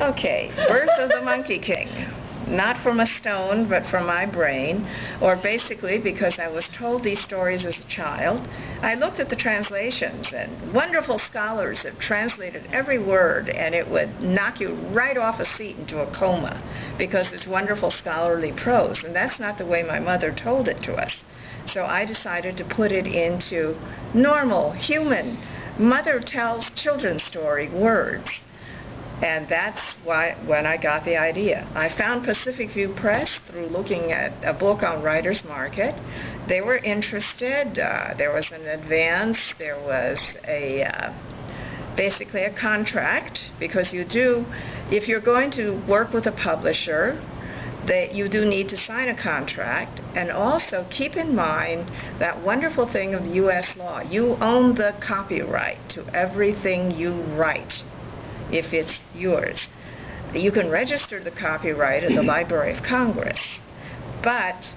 Okay, Birth of the Monkey King. Not from a stone, but from my brain, or basically because I was told these stories as a child. I looked at the translations, and wonderful scholars have translated every word, and it would knock you right off a seat into a coma because it's wonderful scholarly prose, and that's not the way my mother told it to us. So I decided to put it into normal, human, mother tells children's story words. And that's why, when I got the idea. I found Pacific View Press through looking at a book on Writer's Market. They were interested. There was an advance. There was basically a contract, because you do, if you're going to work with a publisher, you do need to sign a contract. And also keep in mind that wonderful thing of the U.S. law. You own the copyright to everything you write. If it's yours. You can register the copyright at the Library of Congress, but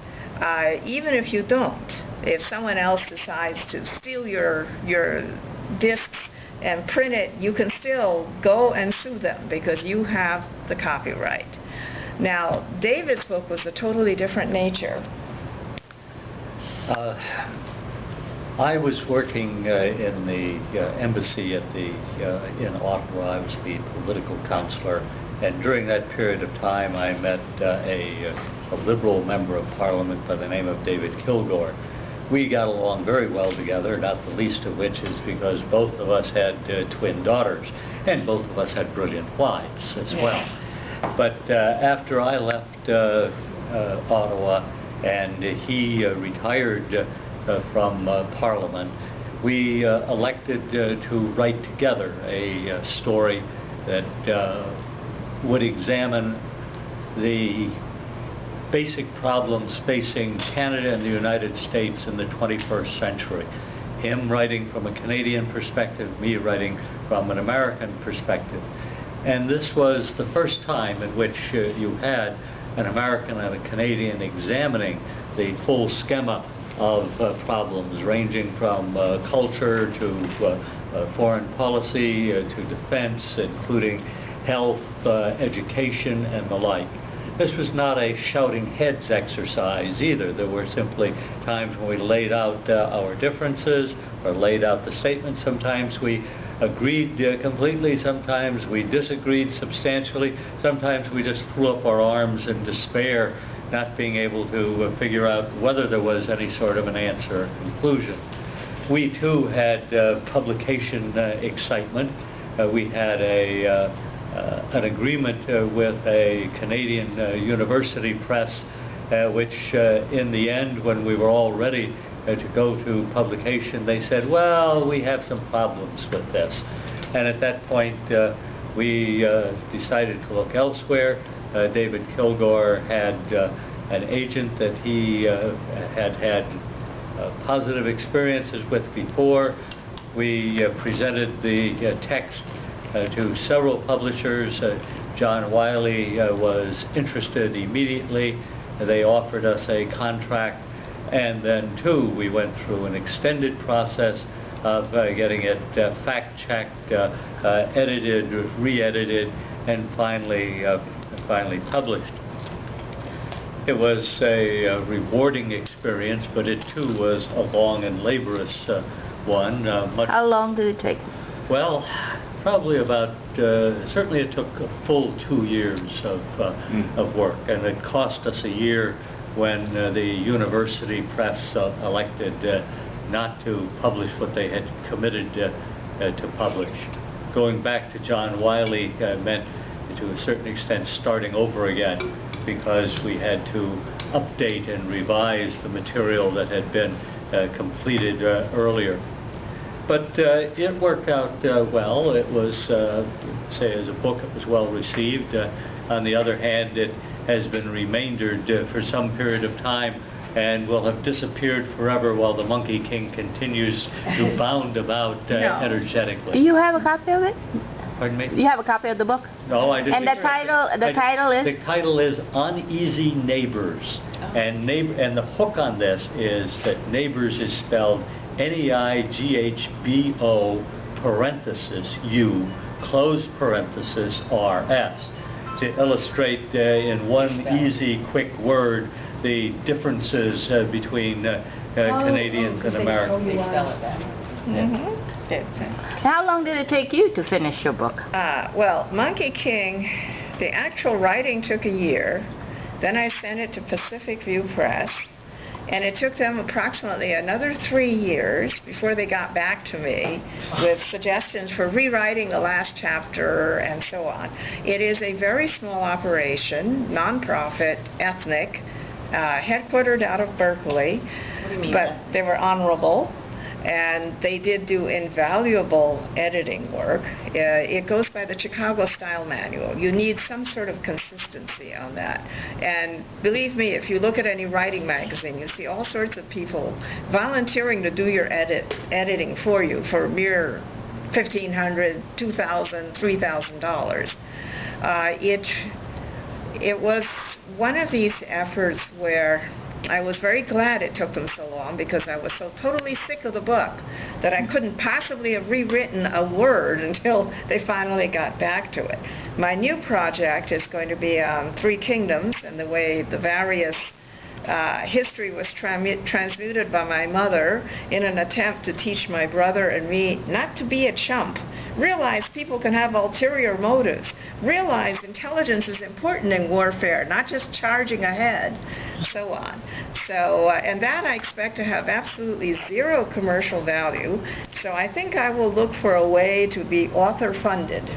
even if you don't, if someone else decides to steal your discs and print it, you can still go and sue them because you have the copyright. Now, David's book was a totally different nature. I was working in the embassy in Ottawa. I was the political counselor, and during that period of time I met a Liberal member of Parliament by the name of David Kilgore. We got along very well together, not the least of which is because both of us had twin daughters, and both of us had brilliant wives as well. But after I left Ottawa and he retired from Parliament, we elected to write together a story that would examine the basic problems facing Canada and the United States in the 21st century. Him writing from a Canadian perspective, me writing from an American perspective. And this was the first time in which you had an American and a Canadian examining the full schema of problems ranging from culture to foreign policy to defense, including health, education, and the like. This was not a shouting heads exercise either. There were simply times when we laid out our differences or laid out the statements. Sometimes we agreed completely, sometimes we disagreed substantially, sometimes we just threw up our arms in despair, not being able to figure out whether there was any sort of an answer or conclusion. We too had publication excitement. We had an agreement with a Canadian university press, which in the end, when we were all ready to go to publication, they said, well, we have some problems with this. And at that point, we decided to look elsewhere. David Kilgore had an agent that he had positive experiences with before. We presented the text to several publishers. John Wiley was interested immediately. They offered us a contract, and then too we went through an extended process of getting it fact-checked, edited, re-edited, and finally published. It was a rewarding experience, but it too was a long and laborious one. How long did it take? Well, probably about, certainly it took a full 2 years of work, and it cost us a year when the university press elected not to publish what they had committed to publish. Going back to John Wiley meant, to a certain extent, starting over again, because we had to update and revise the material that had been completed earlier. But it worked out well. It was, say, as a book, it was well received. On the other hand, it has been remaindered for some period of time and will have disappeared forever while the Monkey King continues to bound about energetically. Do you have a copy of it? Pardon me? Do you have a copy of the book? No, I didn't. And the title is? The title is Uneasy Neighbors. Oh. And the hook on this is that neighbors is spelled N-E-I-G-H-B-O parenthesis U, closed parenthesis R-S. to illustrate in one easy, quick word the differences between Canadians and Americans. They spell it that way. How long did it take you to finish your book? Well, Monkey King, the actual writing took a year. Then I sent it to Pacific View Press, and it took them approximately another 3 years before they got back to me with suggestions for rewriting the last chapter and so on. It is a very small operation, nonprofit, ethnic, headquartered out of Berkeley, What do you mean? but they were honorable, and they did do invaluable editing work. It goes by the Chicago Style Manual. You need some sort of consistency on that. And believe me, if you look at any writing magazine, you see all sorts of people volunteering to do your editing for you for a mere $1,500, $2,000, $3,000. It was one of these efforts where I was very glad it took them so long, because I was so totally sick of the book that I couldn't possibly have rewritten a word until they finally got back to it. My new project is going to be on Three Kingdoms and the way the various history was transmuted by my mother in an attempt to teach my brother and me not to be a chump. Realize people can have ulterior motives. Realize intelligence is important in warfare, not just charging ahead, so on. So, and that I expect to have absolutely zero commercial value. So I think I will look for a way to be author-funded.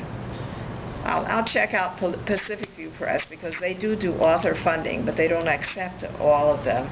I'll check out Pacific View Press, because they do author funding, but they don't accept all of them.